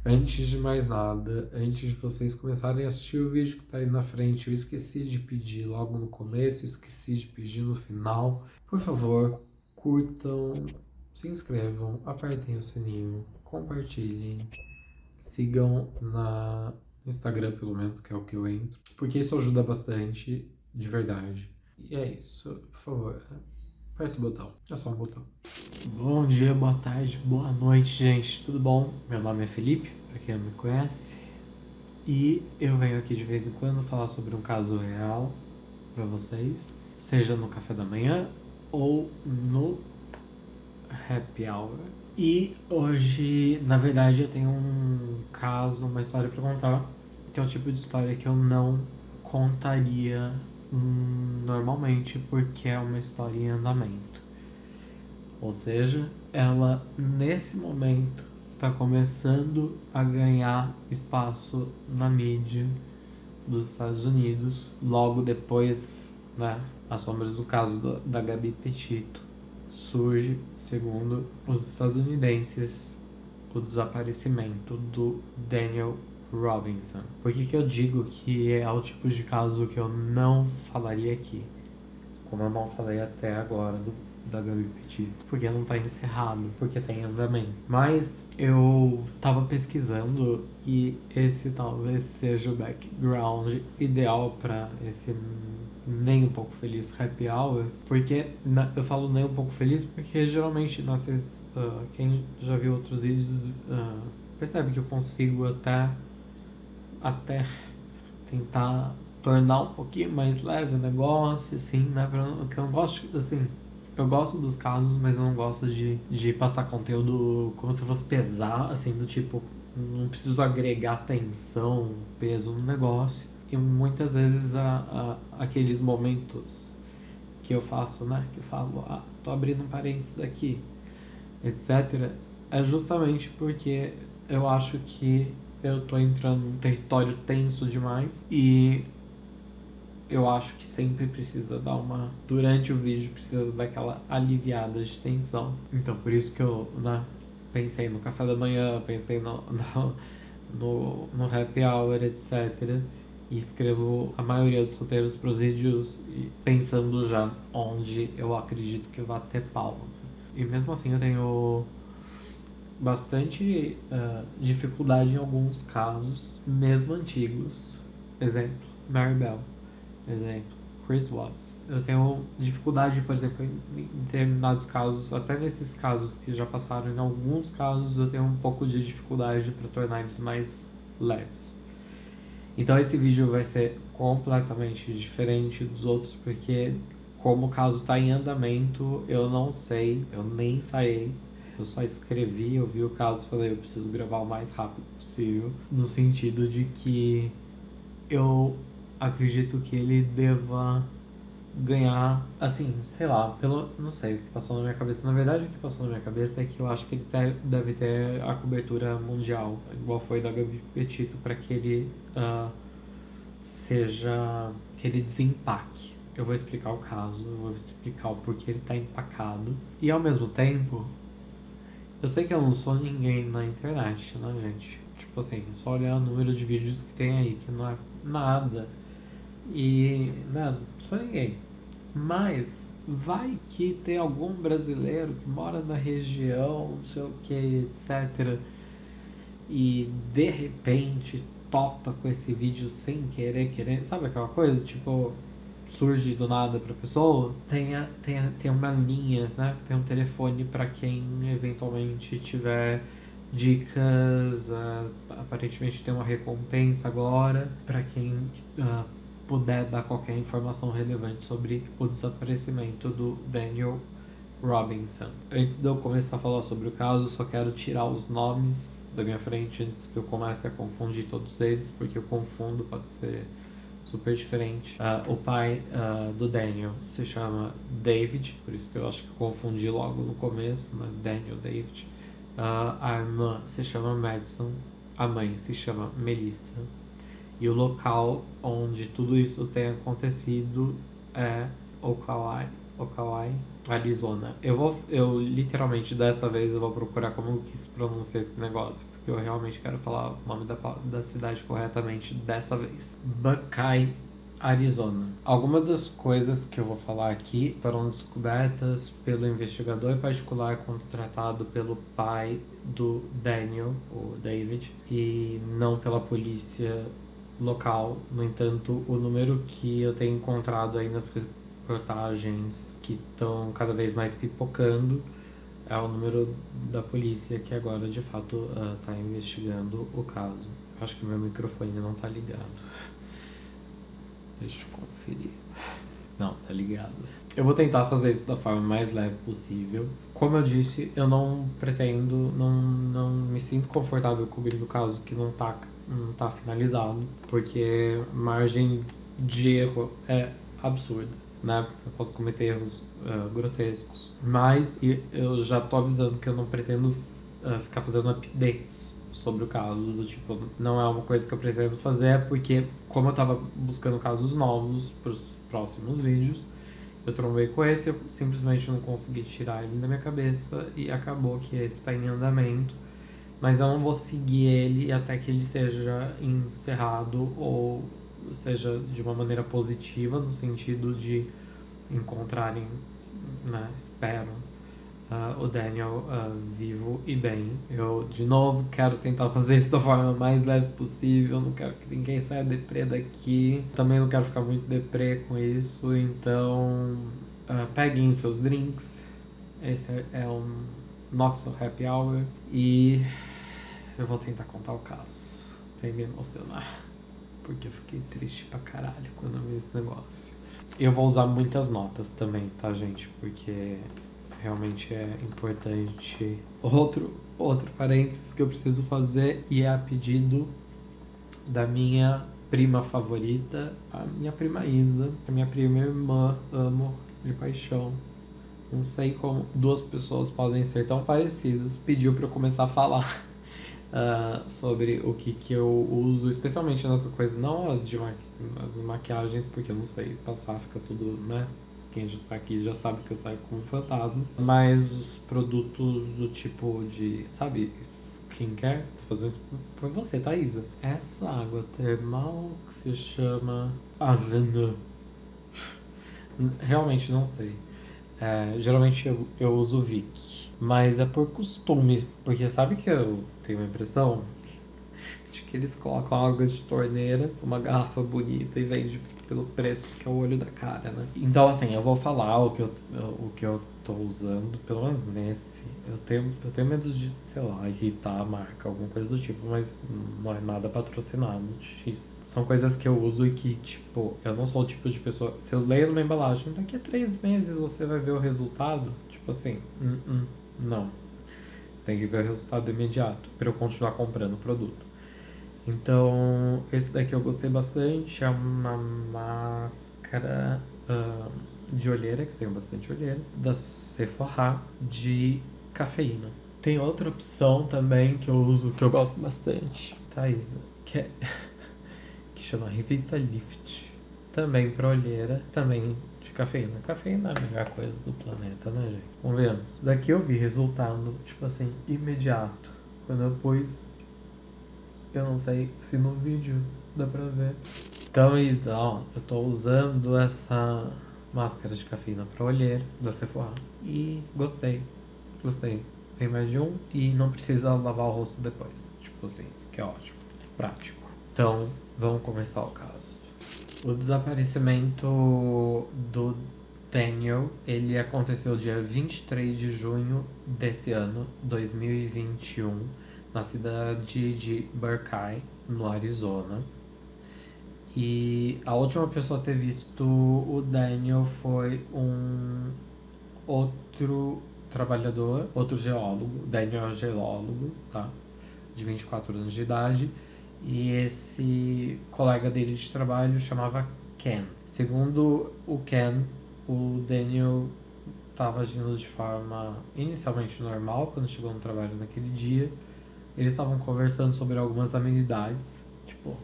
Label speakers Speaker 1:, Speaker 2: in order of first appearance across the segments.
Speaker 1: Antes de mais nada, antes de vocês começarem a assistir o vídeo que tá aí na frente, eu esqueci de pedir logo no começo, esqueci de pedir no final. Por favor, curtam, se inscrevam, apertem o sininho, compartilhem, sigam no Instagram pelo menos, que é o que eu entro, porque isso ajuda bastante, de verdade. E é isso, por favor, aperta o botão, é só um botão. Bom dia, boa tarde, boa noite, gente, tudo bom? Meu nome é Felipe, pra quem não me conhece, e eu venho aqui de vez em quando falar sobre um caso real pra vocês, seja no café da manhã ou no happy hour. E hoje, na verdade, eu tenho um caso, uma história pra contar, que é o tipo de história que eu não contaria normalmente, porque é uma história em andamento. Ou seja, ela nesse momento está começando a ganhar espaço na mídia dos Estados Unidos. Logo depois, né, as sombras do caso da Gabi Petito, surge, segundo os estadunidenses, o desaparecimento do Daniel Robinson. Por que eu digo que é o tipo de caso que eu não falaria aqui? Como eu não falei até agora da Gabi Petito, porque não tá encerrado, porque tá em andamento. Mas eu tava pesquisando e esse talvez seja o background ideal para esse nem um pouco feliz happy hour, porque eu falo nem um pouco feliz porque geralmente quem já viu outros vídeos percebe que eu consigo até tentar tornar um pouquinho mais leve o negócio, assim, né? Porque eu não gosto, assim, eu gosto dos casos, mas eu não gosto de passar conteúdo como se fosse pesar, assim, do tipo, não preciso agregar tensão, peso no negócio. E muitas vezes aqueles momentos que eu faço, né? Que eu falo, tô abrindo um parênteses aqui, etc. É justamente porque eu acho que eu tô entrando num território tenso demais e eu acho que sempre precisa dar durante o vídeo precisa dar aquela aliviada de tensão. Então por isso que eu, né, pensei no café da manhã, pensei no happy hour, etc. E escrevo a maioria dos roteiros para os vídeos pensando já onde eu acredito que vai ter pausa. E mesmo assim eu tenho bastante dificuldade em alguns casos, mesmo antigos. Exemplo, Maribel. Exemplo, Chris Watts. Eu tenho dificuldade, por exemplo, em determinados casos, até nesses casos que já passaram, em alguns casos eu tenho um pouco de dificuldade para tornar eles mais leves. Então esse vídeo vai ser completamente diferente dos outros, porque como o caso está em andamento, eu não sei, eu nem ensaiei. Eu só escrevi, eu vi o caso e falei, eu preciso gravar o mais rápido possível, no sentido de que eu acredito que ele deva ganhar, assim, sei lá, não sei o que passou na minha cabeça. Na verdade, o que passou na minha cabeça é que eu acho que ele deve ter a cobertura mundial, igual foi da Gabi Petito, para que ele que ele desempaque. Eu vou explicar o caso, eu vou explicar o porquê ele tá empacado. E ao mesmo tempo, eu sei que eu não sou ninguém na internet, né, gente? Tipo assim, só olhar o número de vídeos que tem aí, que não é nada. E nada, não sou ninguém. Mas vai que tem algum brasileiro que mora na região, não sei o que, etc. E de repente topa com esse vídeo sem querer. Sabe aquela coisa? Tipo, surge do nada pra pessoa. Tem uma linha, né? Tem um telefone pra quem eventualmente tiver dicas. Aparentemente tem uma recompensa agora pra quem puder dar qualquer informação relevante sobre o desaparecimento do Daniel Robinson. Antes de eu começar a falar sobre o caso, só quero tirar os nomes da minha frente antes que eu comece a confundir todos eles, porque eu confundo, pode ser super diferente. O pai do Daniel se chama David, por isso que eu acho que eu confundi logo no começo, né? Daniel David. A irmã se chama Madison, a mãe se chama Melissa. E o local onde tudo isso tem acontecido é Ocala, Arizona. Eu literalmente dessa vez eu vou procurar como que se pronuncia esse negócio, porque eu realmente quero falar o nome da cidade corretamente dessa vez. Buckeye, Arizona. Algumas das coisas que eu vou falar aqui foram descobertas pelo investigador particular contratado pelo pai do Daniel, o David, e não pela polícia local. No entanto, o número que eu tenho encontrado aí nas reportagens que estão cada vez mais pipocando é o número da polícia que agora de fato está investigando o caso. Acho que meu microfone não está ligado. Deixa eu conferir. Não, tá ligado. Eu vou tentar fazer isso da forma mais leve possível. Como eu disse, eu não pretendo, não me sinto confortável cobrindo o caso que não tá finalizado, porque a margem de erro é absurda, né? Eu posso cometer erros grotescos. Mas eu já tô avisando que eu não pretendo ficar fazendo updates sobre o caso, do tipo, não é uma coisa que eu pretendo fazer, porque como eu tava buscando casos novos pros próximos vídeos, eu trombei com esse, eu simplesmente não consegui tirar ele da minha cabeça e acabou que esse está em andamento, mas eu não vou seguir ele até que ele seja encerrado ou seja de uma maneira positiva, no sentido de encontrarem, né, espero, o Daniel vivo e bem. Eu, de novo, quero tentar fazer isso da forma mais leve possível. Não quero que ninguém saia deprê daqui. Também não quero ficar muito deprê com isso. Então, peguem seus drinks. Esse é um Not So Happy Hour. E eu vou tentar contar o caso, sem me emocionar. Porque eu fiquei triste pra caralho quando eu vi esse negócio. Eu vou usar muitas notas também, tá, gente? Porque realmente é importante. Outro parênteses que eu preciso fazer, e é a pedido da minha prima favorita, a minha prima Isa, a minha prima irmã, amo de paixão. Não sei como duas pessoas podem ser tão parecidas. Pediu pra eu começar a falar sobre o que eu uso, especialmente nessa coisa, não as maquiagens, porque eu não sei passar, fica tudo, né? Quem já tá aqui já sabe que eu saio como fantasma. Mas produtos do tipo de, sabe, skincare. Tô fazendo isso por você, Thaisa. Essa água termal que se chama Avenue. Realmente não sei. Geralmente eu uso Vic, mas é por costume, porque sabe que eu tenho a impressão de que eles colocam água de torneira, uma garrafa bonita e vende pelo preço que é o olho da cara, né? Então assim, eu vou falar o que eu tô usando, pelo menos nesse. Eu tenho medo de, sei lá, irritar a marca, alguma coisa do tipo, mas não é nada patrocinado, X. São coisas que eu uso e que, tipo, eu não sou o tipo de pessoa. Se eu leio numa embalagem, daqui a 3 meses você vai ver o resultado, tipo assim, não. Tem que ver o resultado imediato para eu continuar comprando o produto. Então, esse daqui eu gostei bastante. É uma máscara de olheira, que eu tenho bastante olheira, da Sephora, de cafeína. Tem outra opção também que eu uso, que eu gosto bastante, Thaisa, que chama Revitalift. Também pra olheira, também de cafeína. Cafeína é a melhor coisa do planeta, né, gente? Vamos ver. Daqui eu vi resultado, tipo assim, imediato. Quando eu pus, eu não sei se no vídeo dá pra ver. Então, Isa, ó, eu tô usando essa máscara de cafeína pra olheira da Sephora. E gostei. Tem mais de um e não precisa lavar o rosto depois. Tipo assim, que é ótimo. Prático. Então, vamos começar o caso. O desaparecimento do Daniel, ele aconteceu dia 23 de junho desse ano, 2021, na cidade de Buckeye, no Arizona. E a última pessoa a ter visto o Daniel foi um outro trabalhador, outro geólogo. Daniel é geólogo, tá? De 24 anos de idade. E esse colega dele de trabalho chamava Ken. Segundo o Ken, o Daniel estava agindo de forma inicialmente normal quando chegou no trabalho naquele dia. Eles estavam conversando sobre algumas amenidades, tipo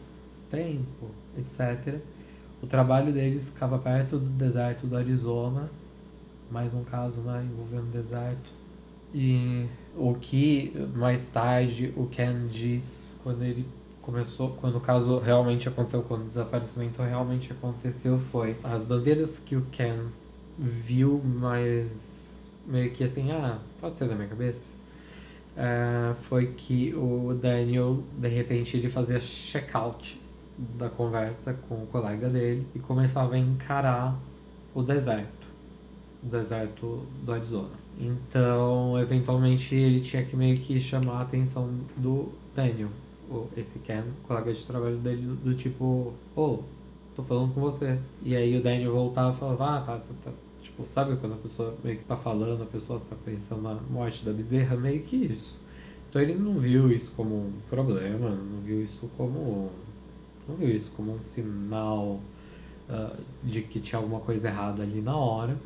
Speaker 1: tempo, etc. O trabalho deles ficava perto do deserto do Arizona. Mais um caso, né, envolvendo deserto. E o que mais tarde o Ken diz quando ele começou, quando o caso realmente aconteceu, quando o desaparecimento realmente aconteceu, foi as bandeiras que o Ken viu, mas meio que assim, pode ser da minha cabeça. Foi que o Daniel, de repente, ele fazia check-out da conversa com o colega dele e começava a encarar o deserto do Arizona. Então, eventualmente, ele tinha que meio que chamar a atenção do Daniel, esse Ken, colega de trabalho dele, do tipo, tô falando com você. E aí o Daniel voltava e falava, tá. Tipo, sabe quando a pessoa meio que tá falando, a pessoa tá pensando na morte da bezerra? Meio que isso. Então ele não viu isso como um problema, não viu isso como um sinal de que tinha alguma coisa errada ali na hora.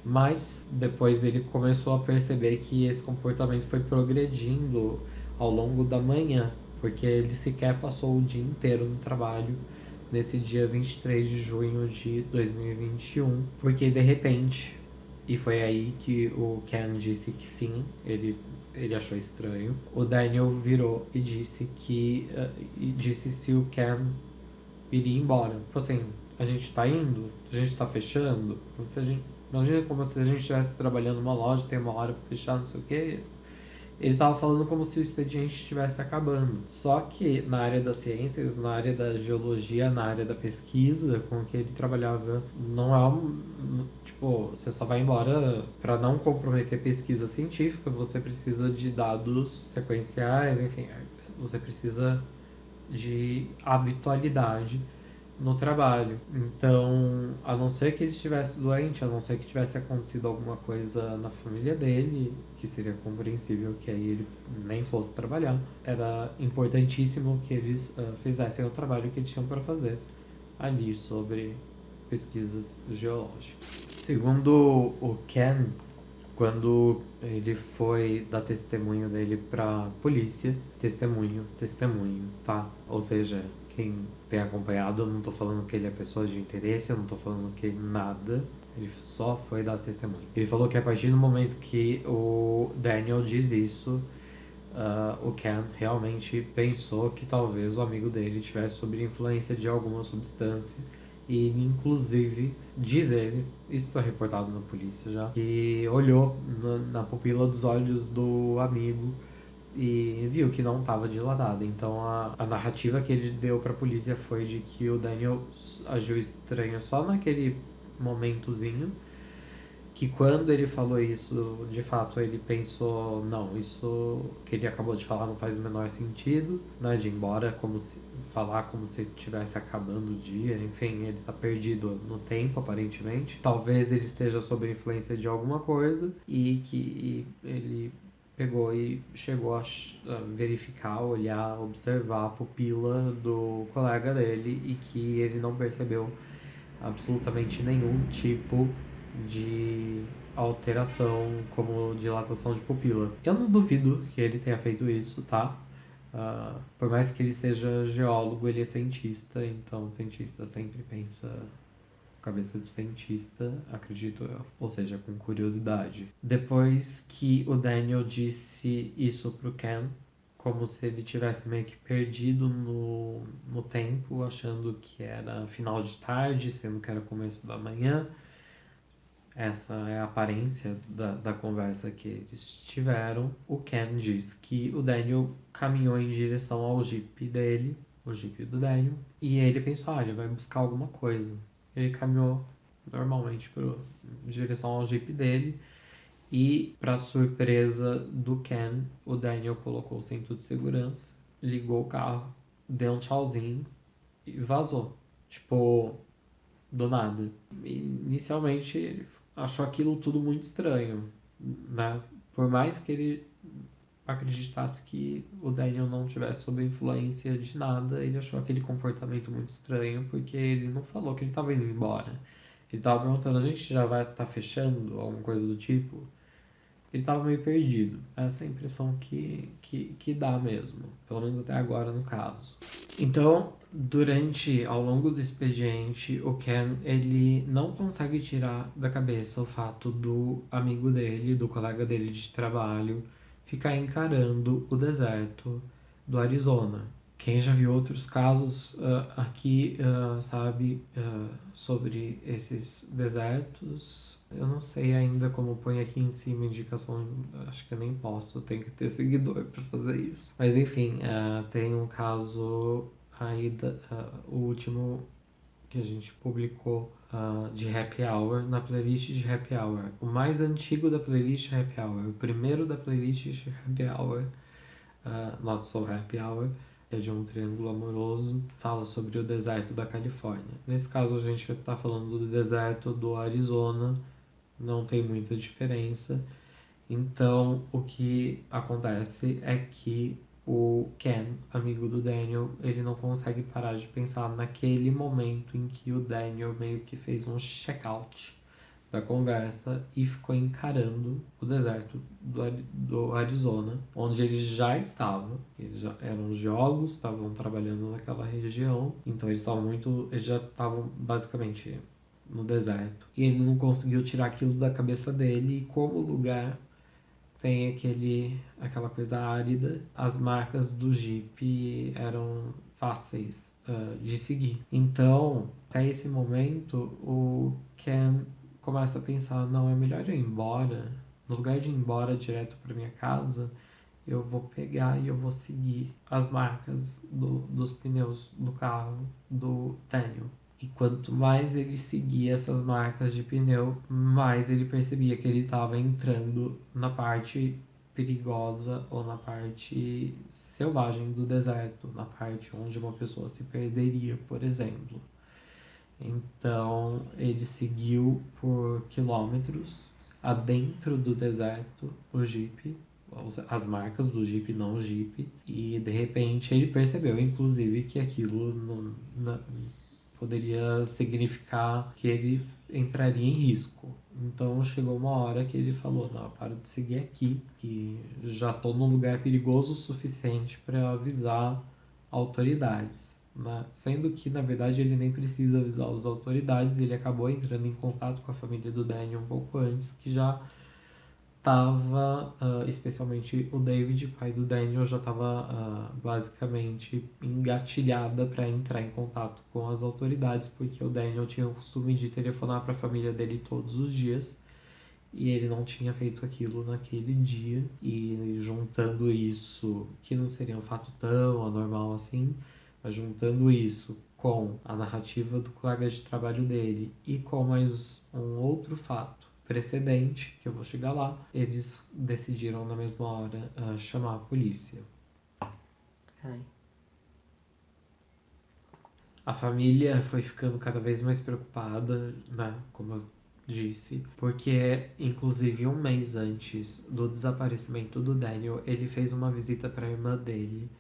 Speaker 1: Mas depois ele começou a perceber que esse comportamento foi progredindo ao longo da manhã, porque ele sequer passou o dia inteiro no trabalho nesse dia 23 de junho de 2021, porque de repente, e foi aí que o Ken disse que sim, ele achou estranho. O Daniel virou e disse disse se o Ken iria embora. Tipo assim, a gente tá indo, a gente tá fechando, como se a gente, imagina como se a gente estivesse trabalhando numa loja, tem uma hora pra fechar, não sei o quê. Ele tava falando como se o expediente estivesse acabando. Só que na área das ciências, na área da geologia, na área da pesquisa com que ele trabalhava, não é tipo, você só vai embora para não comprometer pesquisa científica, você precisa de dados sequenciais, enfim, você precisa de habitualidade no trabalho. Então, a não ser que ele estivesse doente, a não ser que tivesse acontecido alguma coisa na família dele, que seria compreensível que aí ele nem fosse trabalhar, era importantíssimo que eles fizessem o trabalho que eles tinham para fazer ali sobre pesquisas geológicas. Segundo o Ken, quando ele foi dar testemunho dele pra polícia, testemunho, tá? Ou seja, quem tem acompanhado, eu não tô falando que ele é pessoa de interesse, eu não tô falando que nada, ele só foi dar testemunho. Ele falou que a partir do momento que o Daniel diz isso, o Ken realmente pensou que talvez o amigo dele tivesse sob influência de alguma substância. E inclusive, diz ele, isso está reportado na polícia já, que olhou na pupila dos olhos do amigo e viu que não estava dilatado. Então a narrativa que ele deu para a polícia foi de que o Daniel agiu estranho só naquele momentozinho, que quando ele falou isso, de fato ele pensou, não, isso que ele acabou de falar não faz o menor sentido, né, de ir embora como se falar como se estivesse acabando o dia, enfim, ele tá perdido no tempo aparentemente. Talvez ele esteja sob influência de alguma coisa e que ele pegou e chegou a verificar, olhar, observar a pupila do colega dele e que ele não percebeu absolutamente nenhum tipo de alteração como dilatação de pupila. Eu não duvido que ele tenha feito isso, tá? Por mais que ele seja geólogo, ele é cientista, então o cientista sempre pensa cabeça de cientista, acredito eu. Ou seja, com curiosidade. Depois que o Daniel disse isso pro Ken, como se ele tivesse meio que perdido no tempo, achando que era final de tarde, sendo que era começo da manhã. Essa é a aparência da conversa que eles tiveram. O Ken diz que o Daniel caminhou em direção ao Jeep dele, o Jeep do Daniel, e ele pensou, ele vai buscar alguma coisa. Ele caminhou normalmente em direção ao Jeep dele e, para surpresa do Ken, o Daniel colocou o cinto de segurança, ligou o carro, deu um tchauzinho e vazou. Tipo, do nada. Inicialmente ele achou aquilo tudo muito estranho, né? Por mais que ele acreditasse que o Daniel não tivesse sob influência de nada, ele achou aquele comportamento muito estranho porque ele não falou que ele estava indo embora. Ele estava perguntando, a gente já vai estar fechando, alguma coisa do tipo. Ele estava meio perdido. Essa é a impressão que dá mesmo, pelo menos até agora no caso. Então, ao longo do expediente, o Ken, ele não consegue tirar da cabeça o fato do amigo dele, do colega dele de trabalho, ficar encarando o deserto do Arizona. Quem já viu outros casos aqui sabe sobre esses desertos. Eu não sei ainda como põe aqui em cima a indicação, acho que eu nem posso, tem que ter seguidor para fazer isso. Mas enfim, tem um caso aí, o último que a gente publicou de Happy Hour, na playlist de Happy Hour. O mais antigo da playlist Happy Hour, o primeiro da playlist de Happy Hour, Not So Happy Hour, é de um triângulo amoroso, fala sobre o deserto da Califórnia. Nesse caso a gente está falando do deserto do Arizona, não tem muita diferença. Então o que acontece é que o Ken, amigo do Daniel, ele não consegue parar de pensar naquele momento em que o Daniel meio que fez um check-out da conversa e ficou encarando o deserto do Arizona, onde eles já estavam. Eles já eram geólogos, estavam trabalhando naquela região, então eles já estavam basicamente no deserto. E ele não conseguiu tirar aquilo da cabeça dele, e como o lugar tem aquela coisa árida, as marcas do Jeep eram fáceis de seguir. Então, até esse momento, o Ken começa a pensar, não, é melhor eu ir embora. No lugar de ir embora direto para minha casa, eu vou pegar e eu vou seguir as marcas dos pneus do carro do Daniel. E quanto mais ele seguia essas marcas de pneu, mais ele percebia que ele estava entrando na parte perigosa ou na parte selvagem do deserto, na parte onde uma pessoa se perderia, por exemplo. Então ele seguiu por quilômetros adentro do deserto o Jeep, as marcas do Jeep, não o Jeep, e de repente ele percebeu, inclusive, que aquilo poderia significar que ele entraria em risco. Então chegou uma hora que ele falou, não, eu paro de seguir aqui, que já estou num lugar perigoso o suficiente para avisar autoridades. Né? Sendo que, na verdade, ele nem precisa avisar as autoridades, ele acabou entrando em contato com a família do Daniel um pouco antes, que já estava, especialmente o David, pai do Daniel, já estava basicamente engatilhada para entrar em contato com as autoridades, porque o Daniel tinha o costume de telefonar para a família dele todos os dias e ele não tinha feito aquilo naquele dia. E juntando isso, que não seria um fato tão anormal assim, mas juntando isso com a narrativa do colega de trabalho dele e com mais um outro fato precedente, que eu vou chegar lá, eles decidiram na mesma hora chamar a polícia.
Speaker 2: Ai.
Speaker 1: A família foi ficando cada vez mais preocupada, né, como eu disse, porque inclusive um mês antes do desaparecimento do Daniel, ele fez uma visita para a irmã dele,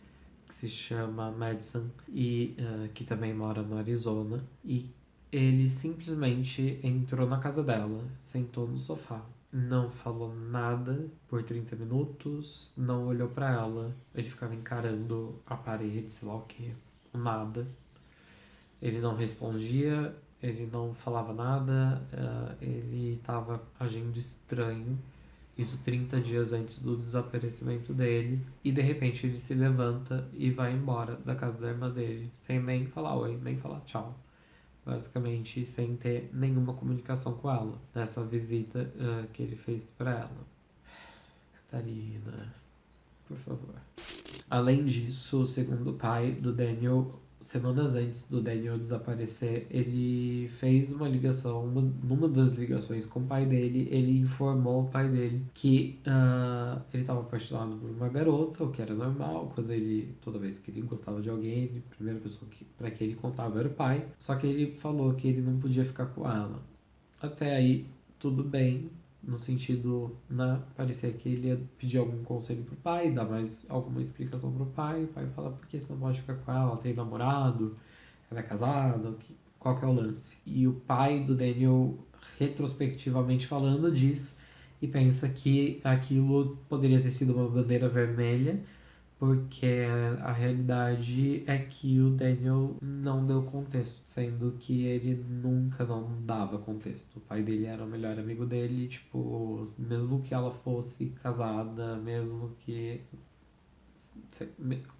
Speaker 1: que se chama Madison, e que também mora no Arizona, e ele simplesmente entrou na casa dela, sentou no sofá, não falou nada por 30 minutos, não olhou para ela, ele ficava encarando a parede, sei lá o que, nada. Ele não respondia, ele não falava nada, ele estava agindo estranho. Isso 30 dias antes do desaparecimento dele. E de repente ele se levanta e vai embora da casa da irmã dele, sem nem falar oi, nem falar tchau. Basicamente, sem ter nenhuma comunicação com ela, nessa visita que ele fez para ela. Catarina, por favor. Além disso, segundo o pai do Daniel, semanas antes do Daniel desaparecer, ele fez uma ligação, numa das ligações com o pai dele, ele informou o pai dele que ele estava apaixonado por uma garota, o que era normal, toda vez que ele gostava de alguém, a primeira pessoa para que ele contava era o pai, só que ele falou que ele não podia ficar com ela. Até aí, tudo bem, no sentido, né, parecia que ele ia pedir algum conselho pro pai, dar mais alguma explicação pro pai, o pai fala, por que você não pode ficar com ela? Ela tem namorado, ela é casada, qual que é o lance? E o pai do Daniel, retrospectivamente falando, diz e pensa que aquilo poderia ter sido uma bandeira vermelha porque a realidade é que o Daniel não deu contexto, sendo que ele nunca não dava contexto. O pai dele era o melhor amigo dele, tipo, mesmo que ela fosse casada, mesmo que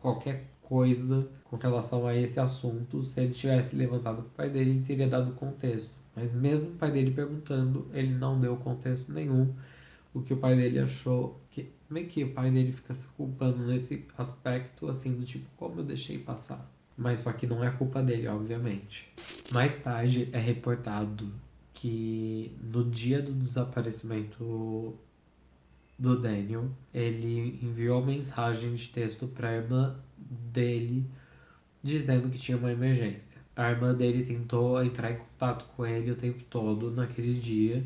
Speaker 1: qualquer coisa com relação a esse assunto, se ele tivesse levantado com o pai dele, ele teria dado contexto. Mas mesmo o pai dele perguntando, ele não deu contexto nenhum. O que o pai dele achou que meio que o pai dele fica se culpando nesse aspecto, assim, do tipo, como eu deixei passar. Mas só que não é culpa dele, obviamente. Mais tarde é reportado que no dia do desaparecimento do Daniel, ele enviou mensagem de texto para a irmã dele dizendo que tinha uma emergência. A irmã dele tentou entrar em contato com ele o tempo todo naquele dia.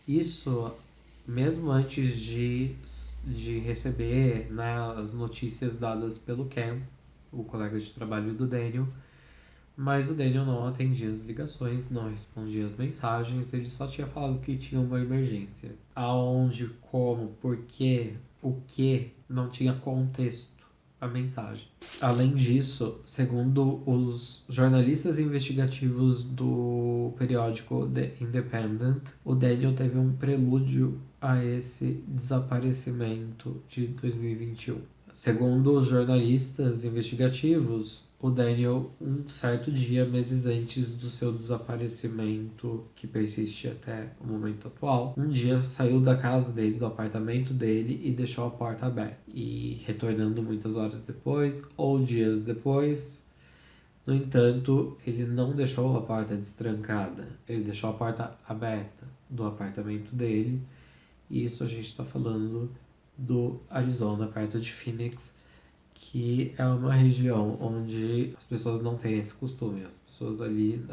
Speaker 1: Isso mesmo antes de receber, né, as notícias dadas pelo Ken, o colega de trabalho do Daniel. Mas o Daniel não atendia as ligações, não respondia as mensagens, ele só tinha falado que tinha uma emergência. Aonde, como, porquê, o que, não tinha contexto a mensagem. Além disso, segundo os jornalistas investigativos do periódico The Independent, o Daniel teve um prelúdio a esse desaparecimento de 2021. Segundo os jornalistas investigativos, o Daniel, um certo dia, meses antes do seu desaparecimento, que persiste até o momento atual, um dia saiu da casa dele, do apartamento dele, e deixou a porta aberta. E retornando muitas horas depois, ou dias depois, no entanto, ele não deixou a porta destrancada, ele deixou a porta aberta do apartamento dele. E isso a gente está falando do Arizona, perto de Phoenix, que é uma região onde as pessoas não têm esse costume. As pessoas ali,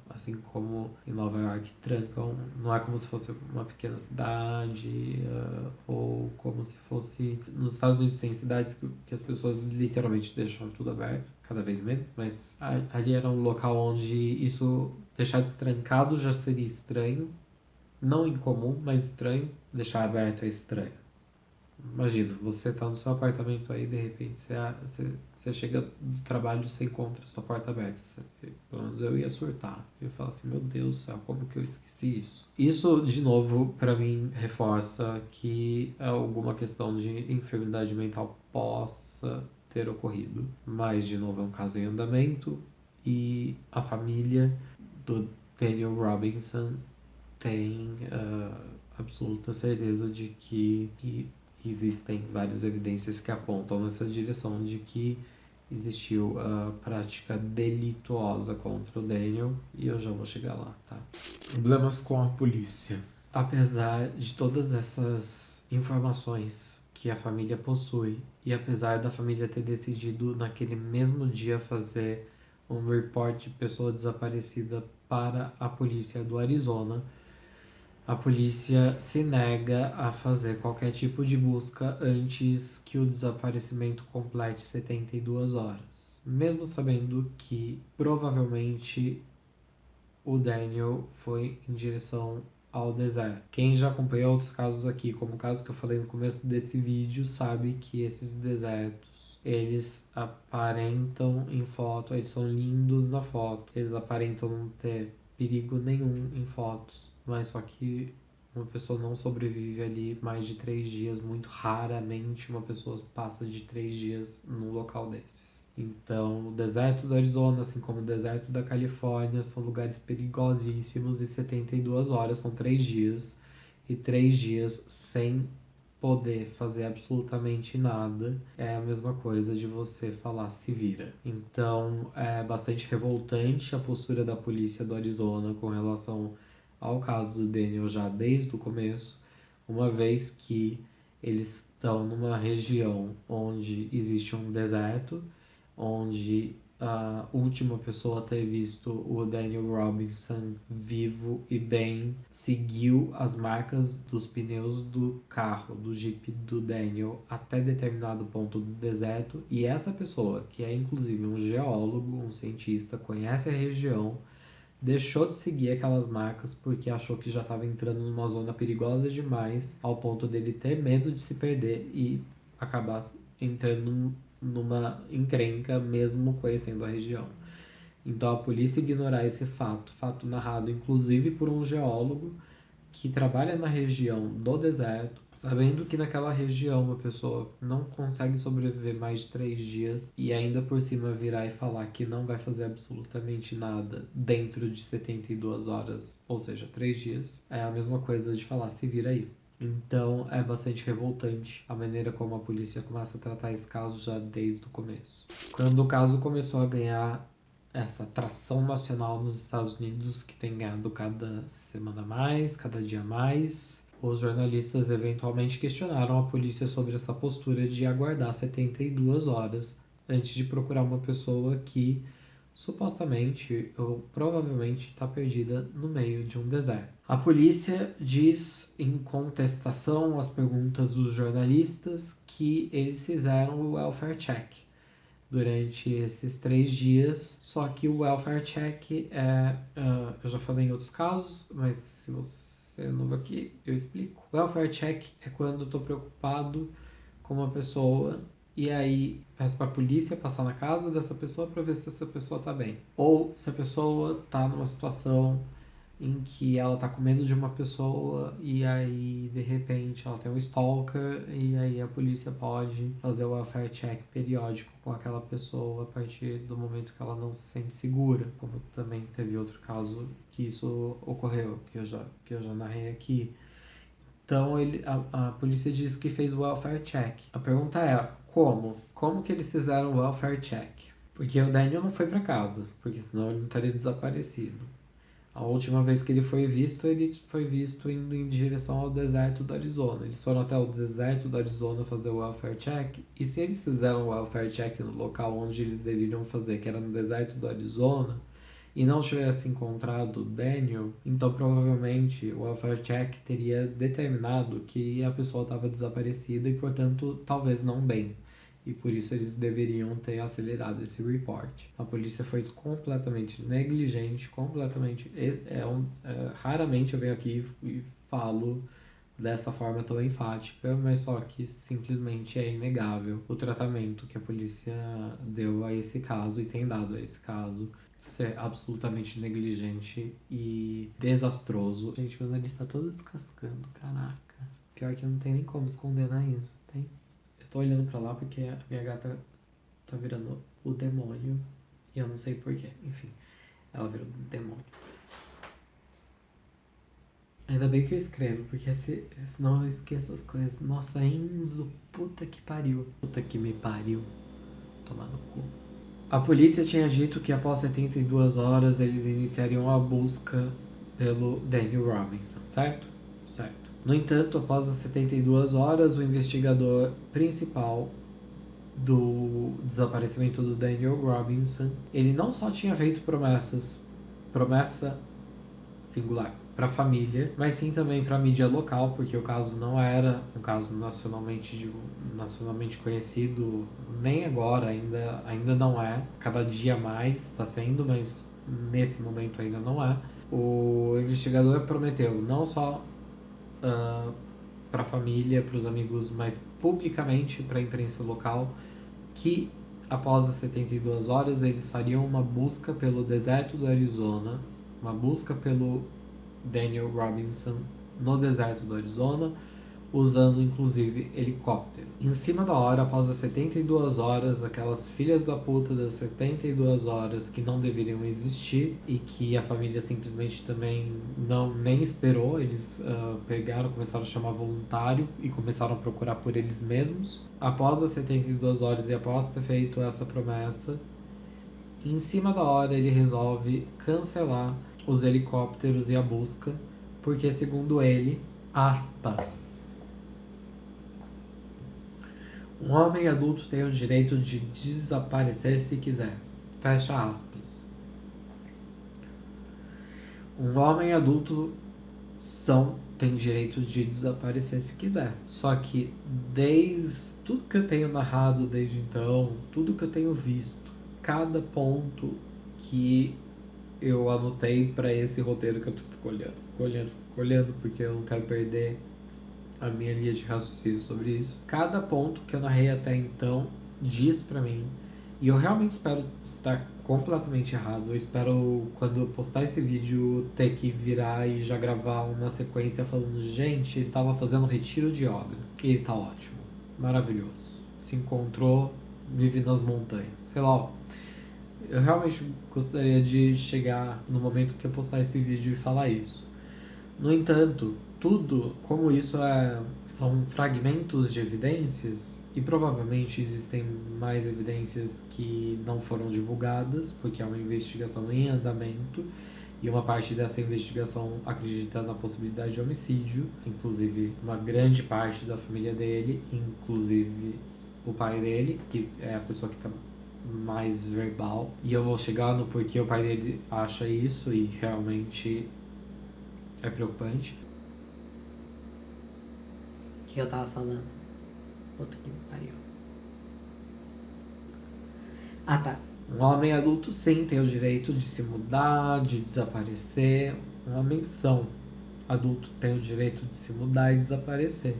Speaker 1: assim como em Nova York, trancam. Não é como se fosse uma pequena cidade, ou como se fosse. Nos Estados Unidos tem cidades que as pessoas literalmente deixam tudo aberto, cada vez menos, mas ali era um local onde isso, deixar destrancado já seria estranho. Não incomum, mas estranho. Deixar aberto é estranho. Imagina, você tá no seu apartamento aí, de repente você chega do trabalho e você encontra a sua porta aberta. Pelo menos eu ia surtar. Eu ia falar assim, meu Deus do céu, como que eu esqueci isso? Isso, de novo, pra mim, reforça que alguma questão de enfermidade mental possa ter ocorrido. Mas, de novo, é um caso em andamento e a família do Daniel Robinson tem absoluta certeza de que existem várias evidências que apontam nessa direção de que existiu a prática delituosa contra o Daniel, e eu já vou chegar lá, tá? Problemas com a polícia. Apesar de todas essas informações que a família possui, e apesar da família ter decidido naquele mesmo dia fazer um report de pessoa desaparecida para a polícia do Arizona, a polícia se nega a fazer qualquer tipo de busca antes que o desaparecimento complete 72 horas. Mesmo sabendo que provavelmente o Daniel foi em direção ao deserto. Quem já acompanhou outros casos aqui, como o caso que eu falei no começo desse vídeo, sabe que esses desertos, eles aparentam em foto, eles são lindos na foto, eles aparentam não ter perigo nenhum em fotos, mas só que uma pessoa não sobrevive ali mais de 3 dias, muito raramente uma pessoa passa de 3 dias num local desses. Então, o deserto do Arizona, assim como o deserto da Califórnia, são lugares perigosíssimos, e 72 horas são 3 dias, e 3 dias sem poder fazer absolutamente nada é a mesma coisa de você falar se vira. Então, é bastante revoltante a postura da polícia do Arizona com relação ao caso do Daniel já desde o começo, uma vez que eles estão numa região onde existe um deserto, onde a última pessoa a ter visto o Daniel Robinson vivo e bem seguiu as marcas dos pneus do carro, do Jeep do Daniel, até determinado ponto do deserto, e essa pessoa, que é inclusive um geólogo, um cientista, conhece a região, deixou de seguir aquelas marcas porque achou que já estava entrando numa zona perigosa demais, ao ponto dele ter medo de se perder e acabar entrando numa encrenca, mesmo conhecendo a região. Então a polícia ignorar esse fato narrado inclusive por um geólogo que trabalha na região do deserto, sabendo que naquela região uma pessoa não consegue sobreviver mais de 3 dias e ainda por cima virar e falar que não vai fazer absolutamente nada dentro de 72 horas, ou seja, 3 dias, é a mesma coisa de falar se vira aí. Então é bastante revoltante a maneira como a polícia começa a tratar esse caso já desde o começo. Quando o caso começou a ganhar essa atração nacional nos Estados Unidos, que tem ganhado cada semana mais, cada dia mais, os jornalistas eventualmente questionaram a polícia sobre essa postura de aguardar 72 horas antes de procurar uma pessoa que supostamente ou provavelmente está perdida no meio de um deserto. A polícia diz, em contestação às perguntas dos jornalistas, que eles fizeram o welfare check durante esses 3 dias, só que o welfare check eu já falei em outros casos, mas se você é novo aqui, eu explico. O welfare check é quando eu tô preocupado com uma pessoa e aí peço pra polícia passar na casa dessa pessoa para ver se essa pessoa tá bem. Ou se a pessoa tá numa situação em que ela tá com medo de uma pessoa e aí de repente ela tem um stalker e aí a polícia pode fazer o welfare check periódico com aquela pessoa a partir do momento que ela não se sente segura, como também teve outro caso que isso ocorreu, que eu já narrei aqui. Então a polícia diz que fez o welfare check. A pergunta é como? Como que eles fizeram o welfare check? Porque o Daniel não foi para casa, porque senão ele não estaria desaparecido. A última vez que ele foi visto indo em direção ao deserto do Arizona. Eles foram até o deserto do Arizona fazer o welfare check. E se eles fizeram o welfare check no local onde eles deveriam fazer, que era no deserto do Arizona, e não tivesse encontrado o Daniel, então provavelmente o welfare check teria determinado que a pessoa estava desaparecida e, portanto, talvez não bem. E por isso eles deveriam ter acelerado esse report. A polícia foi completamente negligente, completamente. Raramente eu venho aqui e falo dessa forma tão enfática, mas só que simplesmente é inegável o tratamento que a polícia deu a esse caso e tem dado a esse caso ser absolutamente negligente e desastroso. Gente, meu nariz tá todo descascando, caraca. Pior que eu não tenho nem como esconder isso, tem? Eu tô olhando pra lá porque a minha gata tá virando o demônio e eu não sei porquê. Enfim, ela virou o demônio. Ainda bem que eu escrevo, porque senão eu esqueço as coisas. Nossa, Enzo, puta que pariu. Puta que me pariu. Tomar no cu. A polícia tinha dito que após 72 horas eles iniciariam a busca pelo Daniel Robinson, certo? Certo. No entanto, após as 72 horas, o investigador principal do desaparecimento do Daniel Robinson, ele não só tinha feito promessa singular, para a família, mas sim também para a mídia local, porque o caso não era um caso nacionalmente conhecido, nem agora, ainda não é. Cada dia mais está sendo, mas nesse momento ainda não é. O investigador prometeu não só para a família, para os amigos, mas publicamente para a imprensa local, que após as 72 horas eles fariam uma busca pelo deserto do Arizona, uma busca pelo Daniel Robinson no deserto do Arizona, usando inclusive helicóptero. Em cima da hora, após as 72 horas, aquelas filhas da puta das 72 horas que não deveriam existir e que a família simplesmente também nem esperou, eles começaram a chamar voluntário e começaram a procurar por eles mesmos. Após as 72 horas e após ter feito essa promessa, em cima da hora ele resolve cancelar os helicópteros e a busca, porque segundo ele, aspas, um homem adulto tem o direito de desaparecer se quiser, fecha aspas. Um homem adulto tem direito de desaparecer se quiser. Só que desde tudo que eu tenho narrado desde então, tudo que eu tenho visto, cada ponto que eu anotei para esse roteiro que eu fico olhando, porque eu não quero perder a minha linha de raciocínio sobre isso. Cada ponto que eu narrei até então diz pra mim, e eu realmente espero estar completamente errado. Eu espero, quando eu postar esse vídeo, ter que virar e já gravar uma sequência falando: gente, ele tava fazendo retiro de yoga e ele tá ótimo, maravilhoso, se encontrou, vive nas montanhas, sei lá, ó. Eu realmente gostaria de chegar no momento que eu postar esse vídeo e falar isso. No entanto, tudo, como isso são fragmentos de evidências, e provavelmente existem mais evidências que não foram divulgadas, porque é uma investigação em andamento, e uma parte dessa investigação acredita na possibilidade de homicídio, inclusive uma grande parte da família dele, inclusive o pai dele, que é a pessoa que está mais verbal. E eu vou chegar no porquê o pai dele acha isso, e realmente é preocupante.
Speaker 2: O que eu tava falando? Puta que pariu. Ah, tá.
Speaker 1: Um homem adulto, sim, tem o direito de se mudar, de desaparecer. Um homem são adulto tem o direito de se mudar e desaparecer.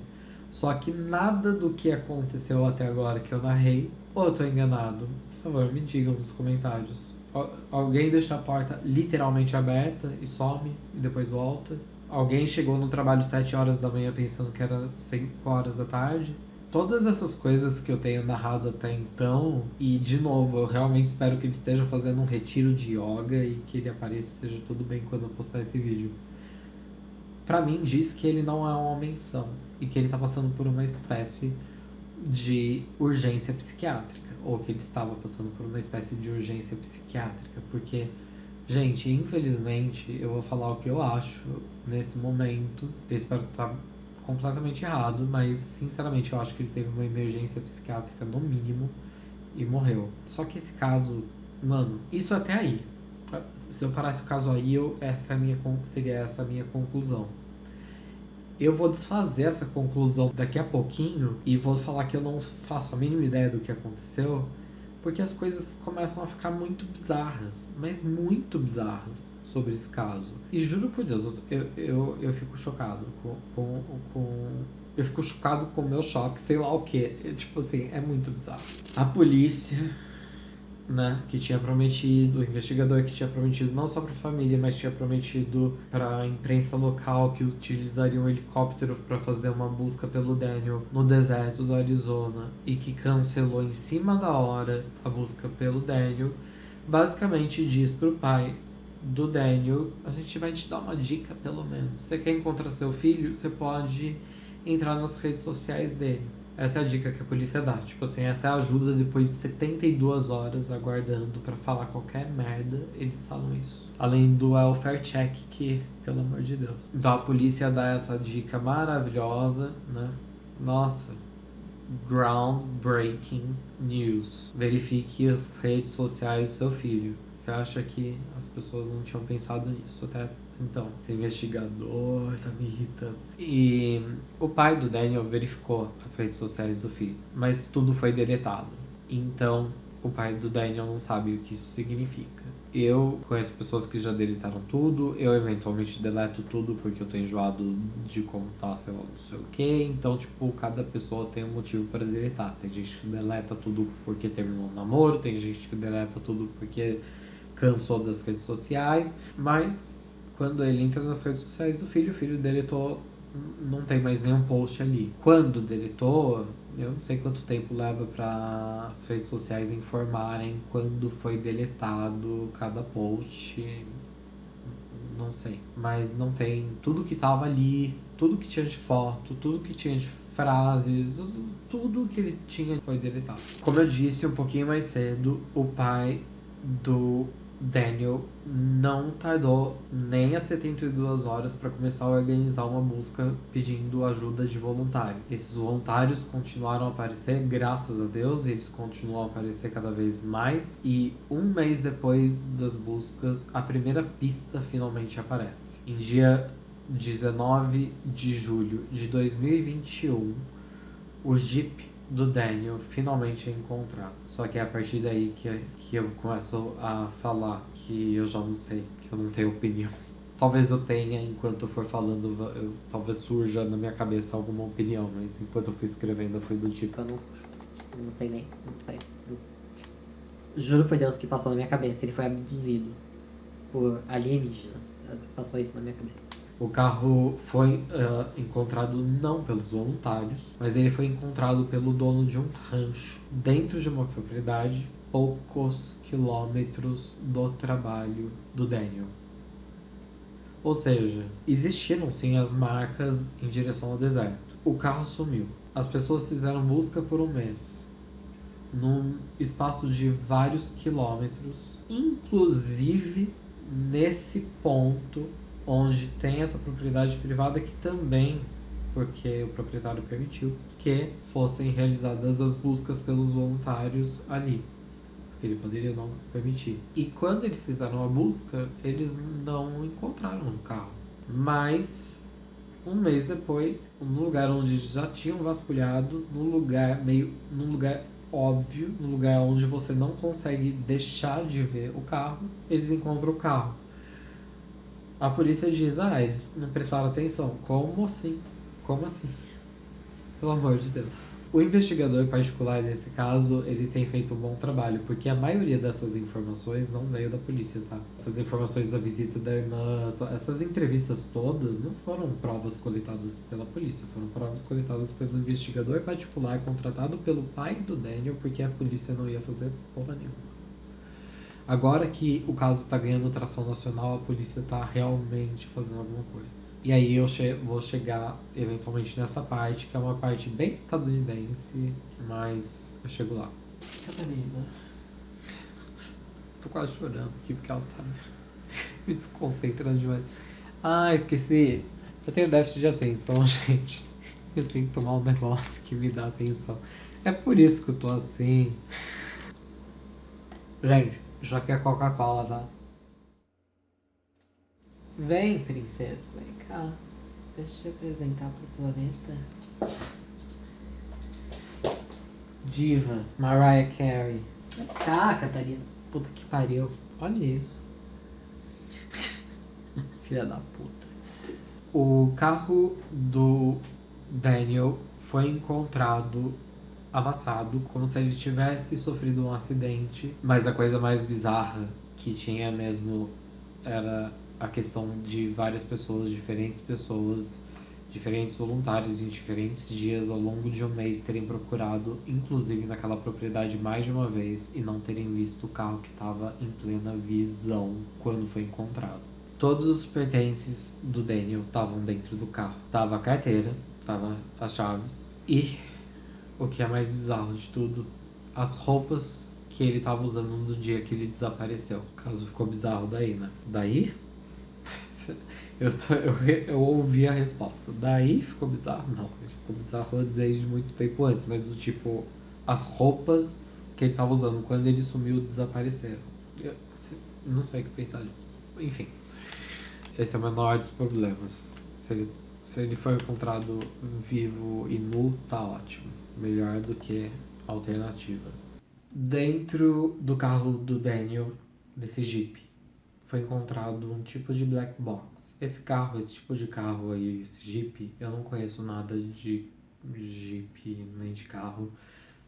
Speaker 1: Só que nada do que aconteceu até agora que eu narrei, ou eu tô enganado? Por favor, me digam nos comentários. Alguém deixa a porta literalmente aberta e some e depois volta? Alguém chegou no trabalho 7 horas da manhã pensando que era 5 horas da tarde? Todas essas coisas que eu tenho narrado até então, e de novo, eu realmente espero que ele esteja fazendo um retiro de yoga e que ele apareça e esteja tudo bem quando eu postar esse vídeo. Pra mim, diz que ele não é uma menção e que ele tá passando por uma espécie de urgência psiquiátrica, ou que ele estava passando por uma espécie de urgência psiquiátrica, porque, gente, infelizmente, eu vou falar o que eu acho nesse momento. Eu espero estar completamente errado, mas sinceramente eu acho que ele teve uma emergência psiquiátrica no mínimo e morreu. Só que esse caso, mano, isso até aí. Se eu parasse o caso aí, seria essa a minha conclusão. Eu vou desfazer essa conclusão daqui a pouquinho e vou falar que eu não faço a mínima ideia do que aconteceu, porque as coisas começam a ficar muito bizarras, mas muito bizarras sobre esse caso. E juro por Deus, eu fico chocado eu fico chocado com o meu choque, sei lá o que. Tipo assim, é muito bizarro. A polícia, né, que tinha prometido, o investigador que tinha prometido não só para a família, mas tinha prometido para a imprensa local que utilizaria um helicóptero para fazer uma busca pelo Daniel no deserto do Arizona e que cancelou em cima da hora a busca pelo Daniel, basicamente diz pro pai do Daniel: a gente vai te dar uma dica pelo menos. Você quer encontrar seu filho? Você pode entrar nas redes sociais dele. Essa é a dica que a polícia dá. Tipo assim, essa é a ajuda depois de 72 horas aguardando pra falar qualquer merda. Eles falam isso. Além do welfare check, que, pelo amor de Deus. Então a polícia dá essa dica maravilhosa, né? Nossa, groundbreaking news. Verifique as redes sociais do seu filho. Você acha que as pessoas não tinham pensado nisso até então? Esse investigador tá me irritando. E o pai do Daniel verificou as redes sociais do filho, mas tudo foi deletado. Então o pai do Daniel não sabe o que isso significa. Eu conheço pessoas que já deletaram tudo, eu eventualmente deleto tudo porque eu tô enjoado de contar, sei lá, não sei o que. Então, tipo, cada pessoa tem um motivo para deletar. Tem gente que deleta tudo porque terminou o namoro, tem gente que deleta tudo porque cansou das redes sociais, mas quando ele entra nas redes sociais do filho, o filho deletou, não tem mais nenhum post ali. Quando deletou, eu não sei quanto tempo leva para as redes sociais informarem quando foi deletado cada post, não sei. Mas não tem tudo que tava ali, tudo que tinha de foto, tudo que tinha de frases, tudo que ele tinha foi deletado. Como eu disse um pouquinho mais cedo, o pai do Daniel não tardou nem as 72 horas para começar a organizar uma busca pedindo ajuda de voluntário. Esses voluntários continuaram a aparecer, graças a Deus, e eles continuam a aparecer cada vez mais. E um mês depois das buscas, a primeira pista finalmente aparece. Em dia 19 de julho de 2021, o Jeep do Daniel finalmente é encontrado. Só que é a partir daí que eu começo a falar que eu já não sei, que eu não tenho opinião. Talvez eu tenha, enquanto eu for falando, talvez surja na minha cabeça alguma opinião, mas enquanto eu fui escrevendo, eu fui do tipo...
Speaker 2: Eu Não sei nem, não sei. Juro por Deus que passou na minha cabeça. Ele foi abduzido por alienígenas. Passou isso na minha cabeça.
Speaker 1: O carro foi encontrado não pelos voluntários, mas ele foi encontrado pelo dono de um rancho, dentro de uma propriedade, poucos quilômetros do trabalho do Daniel. Ou seja, existiram sim as marcas em direção ao deserto. O carro sumiu. As pessoas fizeram busca por um mês, num espaço de vários quilômetros, inclusive nesse ponto onde tem essa propriedade privada que também, porque o proprietário permitiu, que fossem realizadas as buscas pelos voluntários ali. Porque ele poderia não permitir. E quando eles fizeram a busca, eles não encontraram o carro. Mas, um mês depois, no lugar onde eles já tinham vasculhado, num lugar óbvio, num lugar onde você não consegue deixar de ver o carro, eles encontram o carro. A polícia diz, eles não prestaram atenção. Como assim? Como assim? Pelo amor de Deus. O investigador particular nesse caso, ele tem feito um bom trabalho, porque a maioria dessas informações não veio da polícia, tá? Essas informações da visita da irmã, essas entrevistas todas não foram provas coletadas pela polícia, foram provas coletadas pelo investigador particular contratado pelo pai do Daniel, porque a polícia não ia fazer porra nenhuma. Agora que o caso tá ganhando tração nacional, a polícia tá realmente fazendo alguma coisa. E aí eu vou chegar eventualmente nessa parte, que é uma parte bem estadunidense, mas eu chego lá. Catarina. Tô quase chorando aqui porque ela tá me desconcentrando demais. Esqueci. Eu tenho déficit de atenção, gente. Eu tenho que tomar um negócio que me dá atenção. É por isso que eu tô assim. Gente, já que é Coca-Cola, tá? Vem, princesa, vem cá. Deixa eu te apresentar pro planeta. Diva, Mariah Carey. Vem cá, Catarina. Puta que pariu. Olha isso. Filha da puta. O carro do Daniel foi encontrado amassado, como se ele tivesse sofrido um acidente. Mas a coisa mais bizarra que tinha mesmo era a questão de várias pessoas, diferentes voluntários em diferentes dias ao longo de um mês terem procurado, inclusive naquela propriedade mais de uma vez, e não terem visto o carro que estava em plena visão quando foi encontrado. Todos os pertences do Daniel estavam dentro do carro. Tava a carteira, tava as chaves e, o que é mais bizarro de tudo, as roupas que ele estava usando no dia que ele desapareceu. O caso ficou bizarro daí, né? Daí? Eu ouvi a resposta. Daí ficou bizarro? Não, ficou bizarro desde muito tempo antes, mas do tipo, as roupas que ele estava usando quando ele sumiu desapareceram. Eu não sei o que pensar disso. Enfim, esse é o menor dos problemas. Se ele foi encontrado vivo e nu, tá ótimo. Melhor do que a alternativa. Dentro do carro do Daniel, desse Jeep, foi encontrado um tipo de black box. Esse tipo de carro aí, esse Jeep, eu não conheço nada de Jeep nem de carro,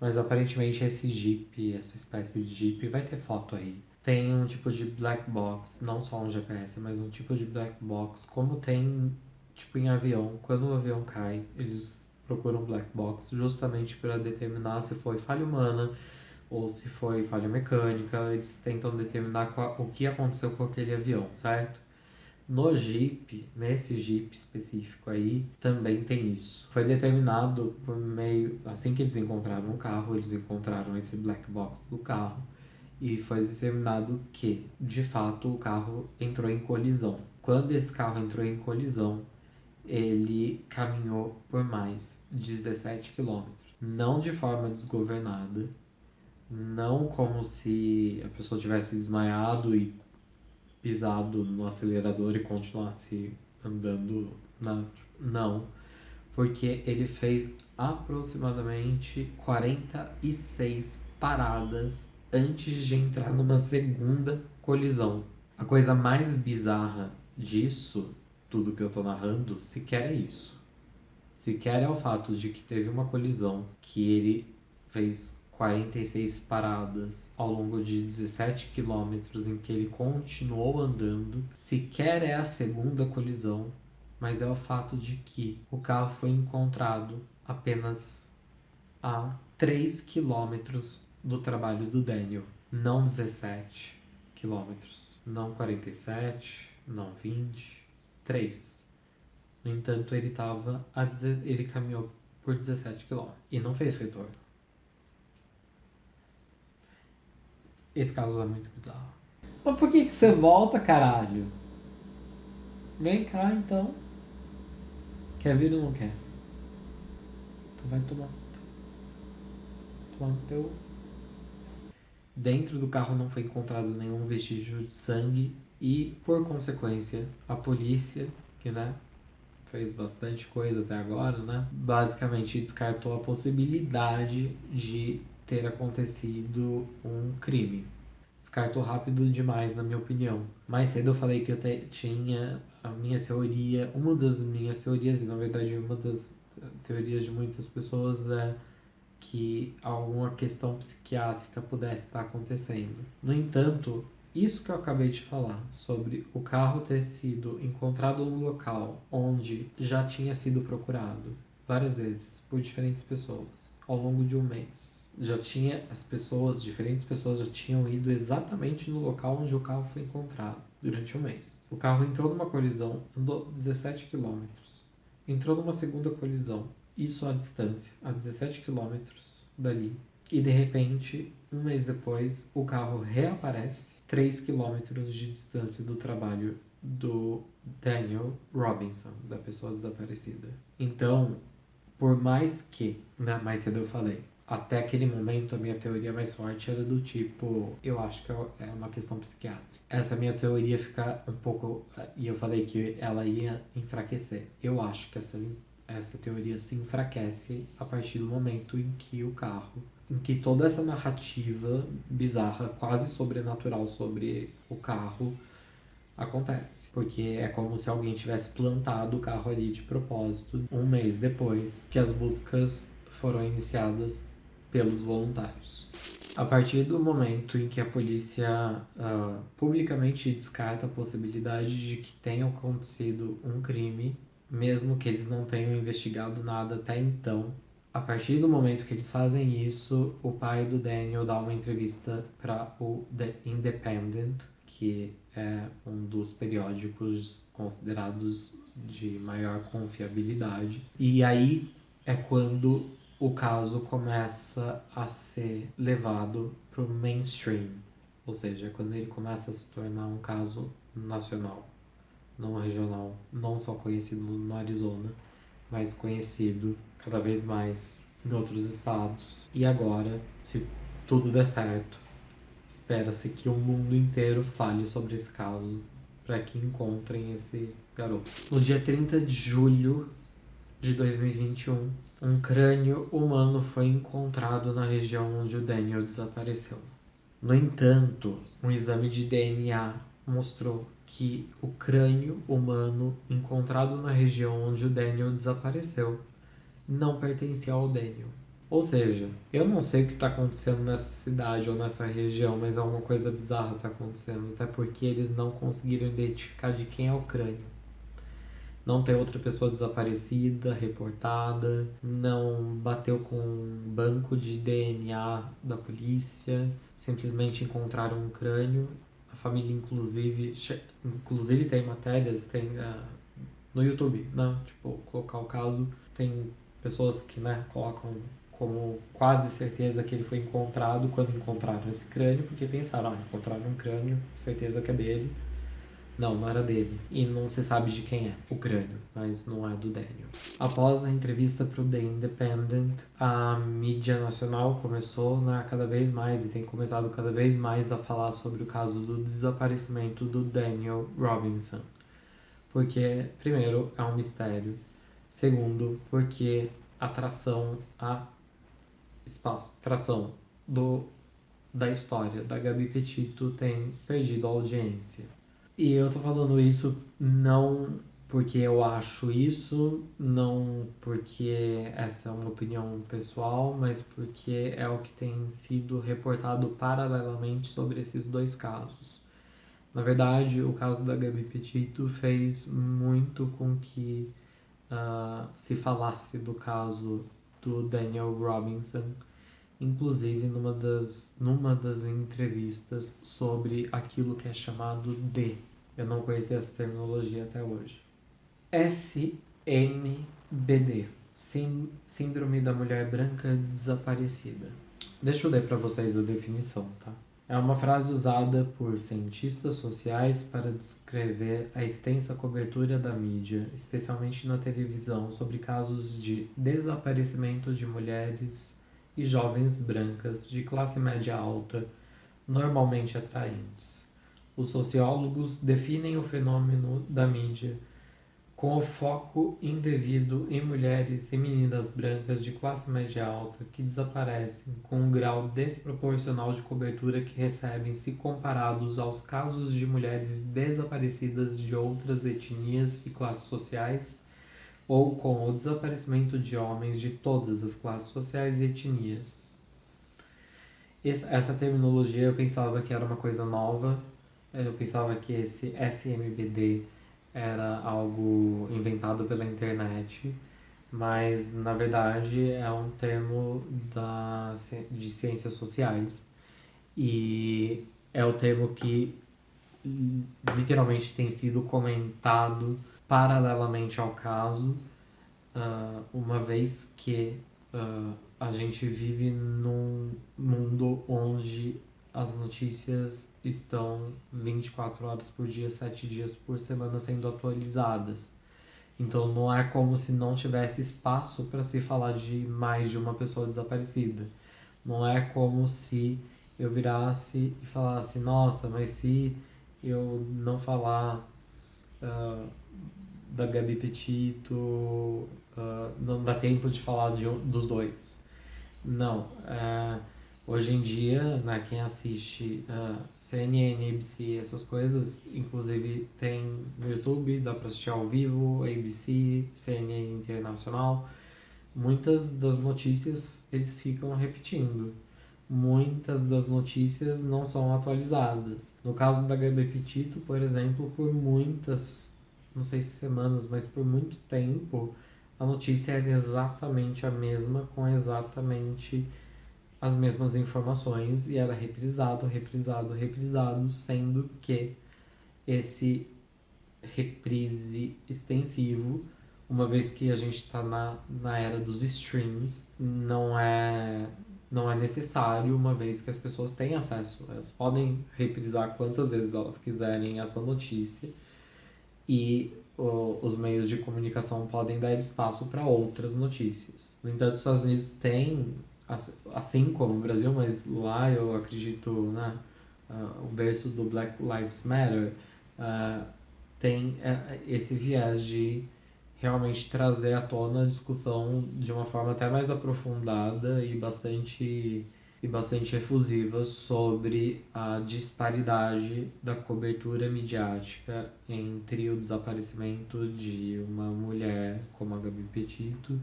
Speaker 1: mas aparentemente esse Jeep, essa espécie de Jeep, vai ter foto aí. Tem um tipo de black box, não só um GPS, mas um tipo de black box, como tem tipo em avião. Quando o avião cai, eles procuram black box justamente para determinar se foi falha humana ou se foi falha mecânica. Eles tentam determinar o que aconteceu com aquele avião, certo? No Jeep, nesse Jeep específico aí, também tem isso. Foi determinado por meio, assim que eles encontraram o carro, eles encontraram esse black box do carro e foi determinado que, de fato, o carro entrou em colisão. Quando esse carro entrou em colisão, ele caminhou por mais 17 quilômetros. Não de forma desgovernada, não como se a pessoa tivesse desmaiado e pisado no acelerador e continuasse andando. Não, porque ele fez aproximadamente 46 paradas antes de entrar numa segunda colisão. A coisa mais bizarra disso, tudo que eu tô narrando, sequer é isso. Sequer é o fato de que teve uma colisão, que ele fez 46 paradas ao longo de 17 quilômetros em que ele continuou andando, sequer é a segunda colisão, mas é o fato de que o carro foi encontrado apenas a 3 quilômetros do trabalho do Daniel, não 17 quilômetros, não 47, não 20, 3. No entanto, ele caminhou por 17 quilômetros e não fez retorno. Esse caso é muito bizarro. Mas por que você volta, caralho? Vem cá, então. Quer vir ou não quer? Tu vai tomar no teu... Dentro do carro não foi encontrado nenhum vestígio de sangue e, por consequência, a polícia, que, né, fez bastante coisa até agora, né, basicamente descartou a possibilidade de ter acontecido um crime. Descartou rápido demais, na minha opinião. Mais cedo eu falei que eu tinha a minha teoria, uma das minhas teorias, e na verdade uma das teorias de muitas pessoas é que alguma questão psiquiátrica pudesse estar acontecendo. No entanto, isso que eu acabei de falar, sobre o carro ter sido encontrado no local onde já tinha sido procurado várias vezes por diferentes pessoas ao longo de um mês. Diferentes pessoas já tinham ido exatamente no local onde o carro foi encontrado durante um mês. O carro entrou numa colisão, andou 17 quilômetros. Entrou numa segunda colisão, isso à distância, a 17 quilômetros dali. E de repente, um mês depois, o carro reaparece 3 quilômetros de distância do trabalho do Daniel Robinson, da pessoa desaparecida. Então, por mais que, mais cedo eu falei, até aquele momento a minha teoria mais forte era do tipo, eu acho que é uma questão psiquiátrica. Essa minha teoria fica um pouco, e eu falei que ela ia enfraquecer. Eu acho que essa teoria se enfraquece a partir do momento em que toda essa narrativa bizarra, quase sobrenatural sobre o carro acontece. Porque é como se alguém tivesse plantado o carro ali de propósito um mês depois que as buscas foram iniciadas pelos voluntários. A partir do momento em que a polícia publicamente descarta a possibilidade de que tenha acontecido um crime, mesmo que eles não tenham investigado nada até então, a partir do momento que eles fazem isso, o pai do Daniel dá uma entrevista para o The Independent, que é um dos periódicos considerados de maior confiabilidade. E aí é quando o caso começa a ser levado para o mainstream, ou seja, quando ele começa a se tornar um caso nacional, não regional, não só conhecido no Arizona, mas conhecido cada vez mais em outros estados. E agora, se tudo der certo, espera-se que o mundo inteiro fale sobre esse caso para que encontrem esse garoto. No dia 30 de julho de 2021, um crânio humano foi encontrado na região onde o Daniel desapareceu. No entanto, um exame de DNA mostrou que o crânio humano encontrado na região onde o Daniel desapareceu não pertencia ao Daniel. Ou seja, eu não sei o que está acontecendo nessa cidade ou nessa região, mas alguma coisa bizarra está acontecendo, até porque eles não conseguiram identificar de quem é o crânio. Não tem outra pessoa desaparecida, reportada, não bateu com um banco de DNA da polícia, simplesmente encontraram um crânio. A família, inclusive tem matérias, no YouTube, né? Tipo, colocar o caso, tem pessoas que, né, colocam como quase certeza que ele foi encontrado quando encontraram esse crânio, porque pensaram, encontraram um crânio, certeza que é dele. Não era dele. E não se sabe de quem é o crânio, mas não é do Daniel. Após a entrevista para o The Independent, a mídia nacional começou, né, cada vez mais, e tem começado cada vez mais a falar sobre o caso do desaparecimento do Daniel Robinson. Porque, primeiro, é um mistério. Segundo, porque a tração da história da Gabi Petito tem perdido a audiência. E eu tô falando isso não porque eu acho isso, não porque essa é uma opinião pessoal, mas porque é o que tem sido reportado paralelamente sobre esses dois casos. Na verdade, o caso da Gabi Petito fez muito com que se falasse do caso do Daniel Robinson, inclusive numa das entrevistas sobre aquilo que é chamado de. Eu não conhecia essa terminologia até hoje. SMBD, Síndrome da Mulher Branca Desaparecida. Deixa eu ler para vocês a definição, tá? É uma frase usada por cientistas sociais para descrever a extensa cobertura da mídia, especialmente na televisão, sobre casos de desaparecimento de mulheres e jovens brancas de classe média alta, normalmente atraentes. Os sociólogos definem o fenômeno da mídia com o foco indevido em mulheres e meninas brancas de classe média alta que desaparecem com um grau desproporcional de cobertura que recebem se comparados aos casos de mulheres desaparecidas de outras etnias e classes sociais, ou com o desaparecimento de homens de todas as classes sociais e etnias. Essa terminologia eu pensava que era uma coisa nova, eu pensava que esse SMBD era algo inventado pela internet, mas na verdade é um termo de ciências sociais e é o termo que literalmente tem sido comentado paralelamente ao caso, uma vez que a gente vive num mundo onde as notícias estão 24 horas por dia, 7 dias por semana sendo atualizadas. Então não é como se não tivesse espaço para se falar de mais de uma pessoa desaparecida. Não é como se eu virasse e falasse, nossa, mas se eu não falar da Gabi Petito, não dá tempo de falar dos dois. Não. Hoje em dia, né, quem assiste CNN, ABC, essas coisas, inclusive tem no YouTube, dá para assistir ao vivo, ABC, CNN Internacional. Muitas das notícias eles ficam repetindo. Muitas das notícias não são atualizadas. No caso da Gabi Petito, por exemplo, por muitas, não sei se semanas, mas por muito tempo, a notícia era exatamente a mesma, com exatamente as mesmas informações e era reprisado, reprisado, reprisado, sendo que esse reprise extensivo, uma vez que a gente está na era dos streams, não é necessário, uma vez que as pessoas têm acesso. Elas podem reprisar quantas vezes elas quiserem essa notícia e os meios de comunicação podem dar espaço para outras notícias. No entanto, os Estados Unidos têm, assim como o Brasil, mas lá eu acredito, né, o berço do Black Lives Matter, tem esse viés de realmente trazer à tona a discussão de uma forma até mais aprofundada e bastante efusiva sobre a disparidade da cobertura midiática entre o desaparecimento de uma mulher como a Gabi Petito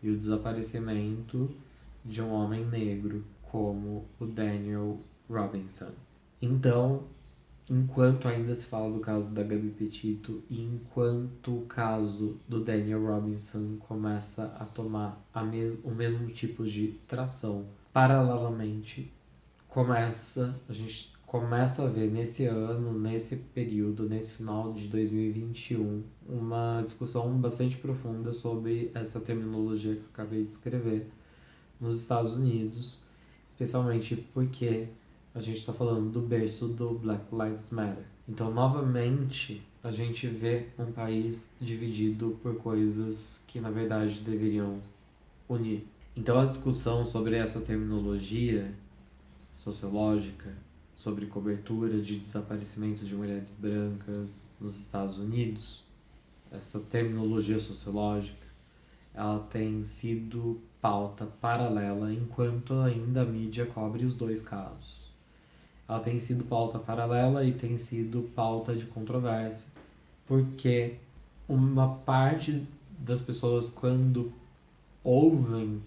Speaker 1: e o desaparecimento de um homem negro como o Daniel Robinson. Então, enquanto ainda se fala do caso da Gabi Petito e enquanto o caso do Daniel Robinson começa a tomar o mesmo tipo de tração, paralelamente a gente começa a ver nesse ano, nesse período, nesse final de 2021, uma discussão bastante profunda sobre essa terminologia que eu acabei de escrever nos Estados Unidos, especialmente porque a gente está falando do berço do Black Lives Matter. Então, novamente, a gente vê um país dividido por coisas que, na verdade, deveriam unir. Então, a discussão sobre essa terminologia sociológica, sobre cobertura de desaparecimento de mulheres brancas nos Estados Unidos, essa terminologia sociológica, ela tem sido pauta paralela enquanto ainda a mídia cobre os dois casos. Ela tem sido pauta paralela e tem sido pauta de controvérsia, porque uma parte das pessoas, quando ouvem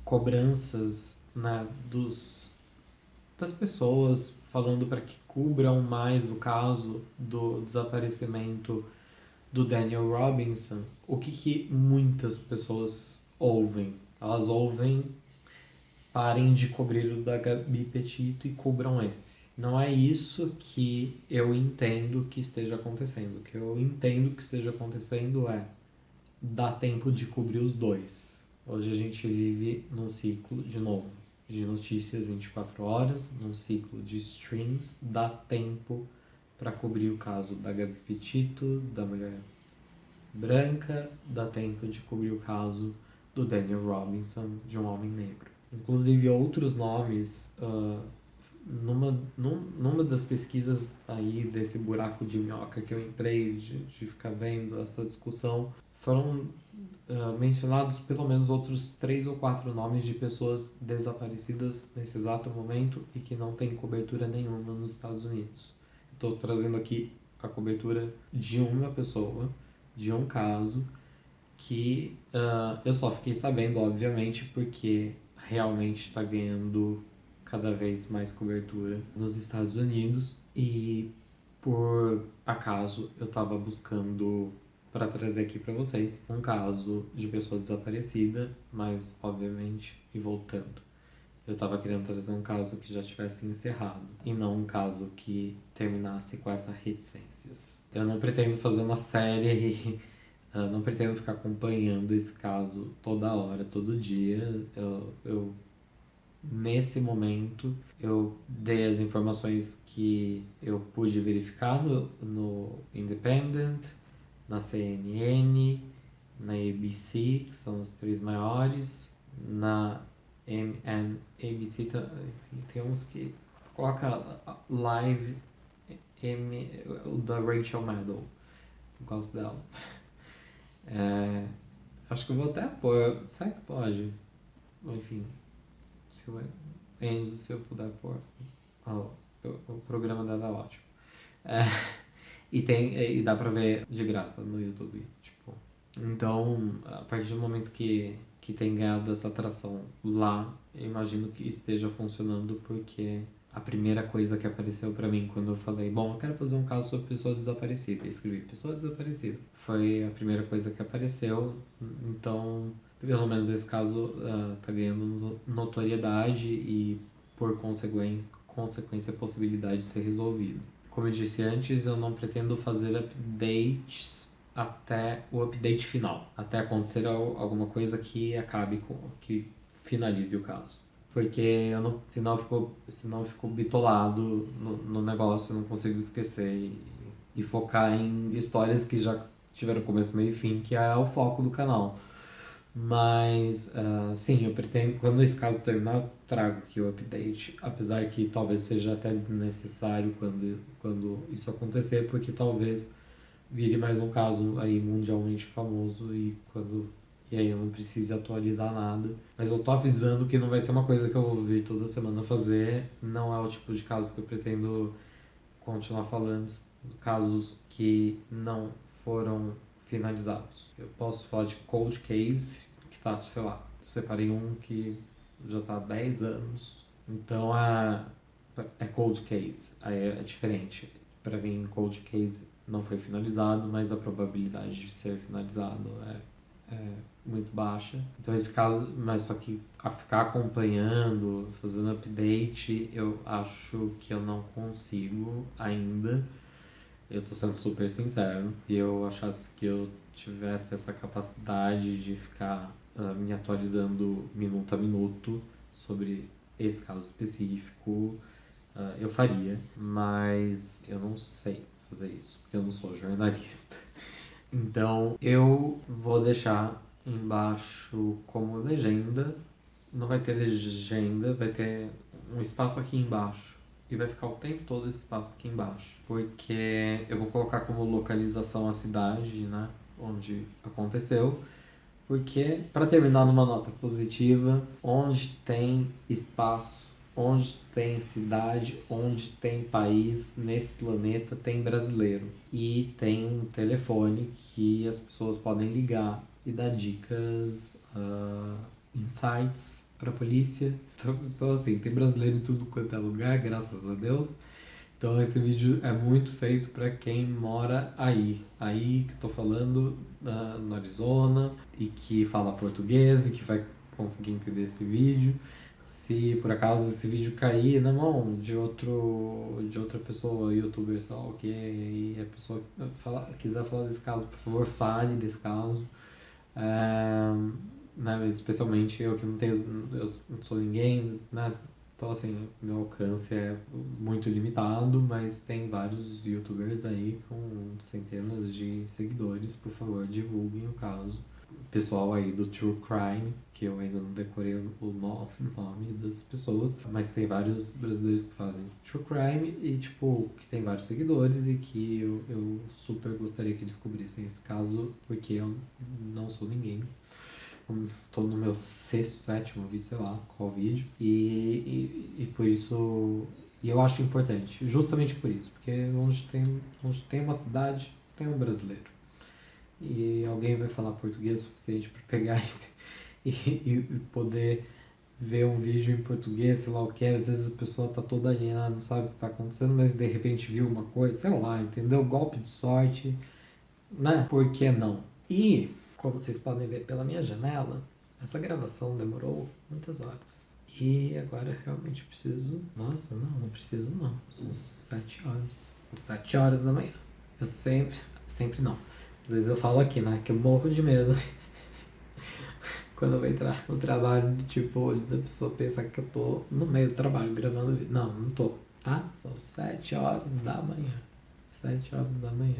Speaker 1: cobranças, né, das pessoas falando para que cubram mais o caso do desaparecimento do Daniel Robinson, o que muitas pessoas ouvem? Elas ouvem: parem de cobrir o da Gabi Petito e cubram esse. Não é isso que eu entendo que esteja acontecendo. O que eu entendo que esteja acontecendo é: dá tempo de cobrir os dois. Hoje a gente vive num ciclo, de novo, de notícias 24 horas, num ciclo de streams. Dá tempo para cobrir o caso da Gabi Petito, da mulher branca, dá tempo de cobrir o caso do Daniel Robinson, de um homem negro. Inclusive outros nomes, numa das pesquisas aí desse buraco de minhoca que eu entrei, de ficar vendo essa discussão, foram mencionados pelo menos outros 3 ou 4 nomes de pessoas desaparecidas nesse exato momento e que não tem cobertura nenhuma nos Estados Unidos. Estou trazendo aqui a cobertura de uma pessoa, de um caso, que eu só fiquei sabendo, obviamente, porque realmente está ganhando cada vez mais cobertura nos Estados Unidos e por acaso eu estava buscando para trazer aqui para vocês um caso de pessoa desaparecida, mas obviamente, e voltando, eu estava querendo trazer um caso que já tivesse encerrado e não um caso que terminasse com essas reticências. Eu não pretendo fazer uma série eu não pretendo ficar acompanhando esse caso toda hora, todo dia. Nesse momento, eu dei as informações que eu pude verificar no Independent, na CNN, na ABC, que são os 3 maiores, na MNABC, tem uns que coloca live, o da Rachel Maddow, gosto dela. Acho que eu vou até pôr, será que pode? Enfim, se o Enzo, se eu puder pôr, o programa dela é ótimo. E dá pra ver de graça no YouTube, tipo. Então, a partir do momento que tem ganhado essa atração lá, eu imagino que esteja funcionando, porque a primeira coisa que apareceu pra mim quando eu falei, bom, eu quero fazer um caso sobre pessoa desaparecida, eu escrevi pessoa desaparecida, foi a primeira coisa que apareceu. Então, pelo menos esse caso tá ganhando notoriedade e, por consequência, a possibilidade de ser resolvido. Como eu disse antes, eu não pretendo fazer updates até o update final, até acontecer alguma coisa que que finalize o caso. Porque senão eu fico bitolado no negócio, eu não consigo esquecer e focar em histórias que já tiveram começo, meio e fim, que é o foco do canal. Mas, sim, eu pretendo, quando esse caso terminar, eu trago aqui o update, apesar que talvez seja até desnecessário quando isso acontecer, porque talvez vire mais um caso aí mundialmente famoso e aí eu não precise atualizar nada. Mas eu tô avisando que não vai ser uma coisa que eu vou vir toda semana fazer, não é o tipo de caso que eu pretendo continuar falando, casos que não foram finalizados. Eu posso falar de cold case, que tá, sei lá, separei um que já tá há 10 anos, então é cold case, aí é diferente. Para mim, cold case não foi finalizado, mas a probabilidade de ser finalizado é muito baixa. Então esse caso, mas só que a ficar acompanhando, fazendo update, eu acho que eu não consigo ainda. Eu tô sendo super sincero. Se eu achasse que eu tivesse essa capacidade de ficar me atualizando minuto a minuto sobre esse caso específico, eu faria, mas eu não sei fazer isso, porque eu não sou jornalista. Então eu vou deixar embaixo como legenda. Não vai ter legenda, vai ter um espaço aqui embaixo. E vai ficar o tempo todo esse espaço aqui embaixo. Porque eu vou colocar como localização a cidade, né? Onde aconteceu. Porque, para terminar numa nota positiva, onde tem espaço onde tem cidade, onde tem país nesse planeta, tem brasileiro. E tem um telefone que as pessoas podem ligar e dar dicas, insights pra polícia. Então, assim, tem brasileiro em tudo quanto é lugar, graças a Deus. Então esse vídeo é muito feito para quem mora aí que eu tô falando, no Arizona, e que fala português e que vai conseguir entender esse vídeo. Se por acaso esse vídeo cair na mão de outra pessoa, youtuber, sei lá o que, e a pessoa quiser falar desse caso, por favor, fale desse caso. Né, mas especialmente eu que eu não sou ninguém, né? Então, assim, meu alcance é muito limitado, mas tem vários youtubers aí com centenas de seguidores. Por favor, divulguem o caso. Pessoal aí do True Crime, que eu ainda não decorei o nome das pessoas, mas tem vários brasileiros que fazem True Crime e, tipo, que tem vários seguidores e que eu super gostaria que descobrissem esse caso, porque eu não sou ninguém. Tô no meu sexto, sétimo vídeo, sei lá qual vídeo, e por isso, e eu acho importante, justamente por isso, porque onde tem uma cidade, tem um brasileiro, e alguém vai falar português o suficiente para pegar e poder ver um vídeo em português, sei lá o que, às vezes a pessoa tá toda alienada, não sabe o que tá acontecendo, mas de repente viu uma coisa, sei lá, entendeu? Golpe de sorte, né? Por que não? E, como vocês podem ver pela minha janela, essa gravação demorou muitas horas. E agora eu realmente preciso... Nossa, não preciso não. São 7 horas. São 7 horas da manhã. Eu sempre não. Às vezes eu falo aqui, né, que eu morro de medo quando eu vou entrar no trabalho, tipo, da pessoa pensar que eu tô no meio do trabalho gravando vídeo. Não, não tô, tá? São 7 horas da manhã. 7 horas da manhã.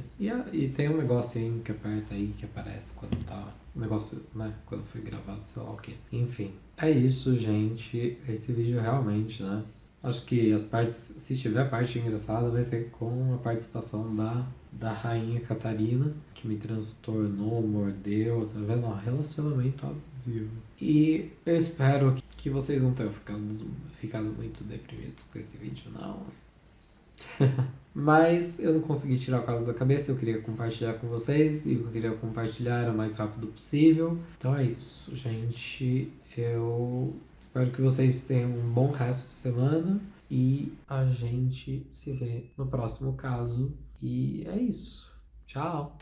Speaker 1: E tem um negocinho que aperta aí, que aparece quando tá... O negócio, né? Quando foi gravado, sei lá o que. Enfim, é isso, gente. Esse vídeo realmente, né? Acho que as partes, se tiver parte engraçada, vai ser com a participação da rainha Catarina, que me transtornou, mordeu, tá vendo? Ó, relacionamento abusivo. E eu espero que vocês não tenham ficado muito deprimidos com esse vídeo, não. Mas eu não consegui tirar o caso da cabeça, eu queria compartilhar com vocês e eu queria compartilhar o mais rápido possível. Então é isso, gente. Eu espero que vocês tenham um bom resto de semana e a gente se vê no próximo caso. E é isso. Tchau!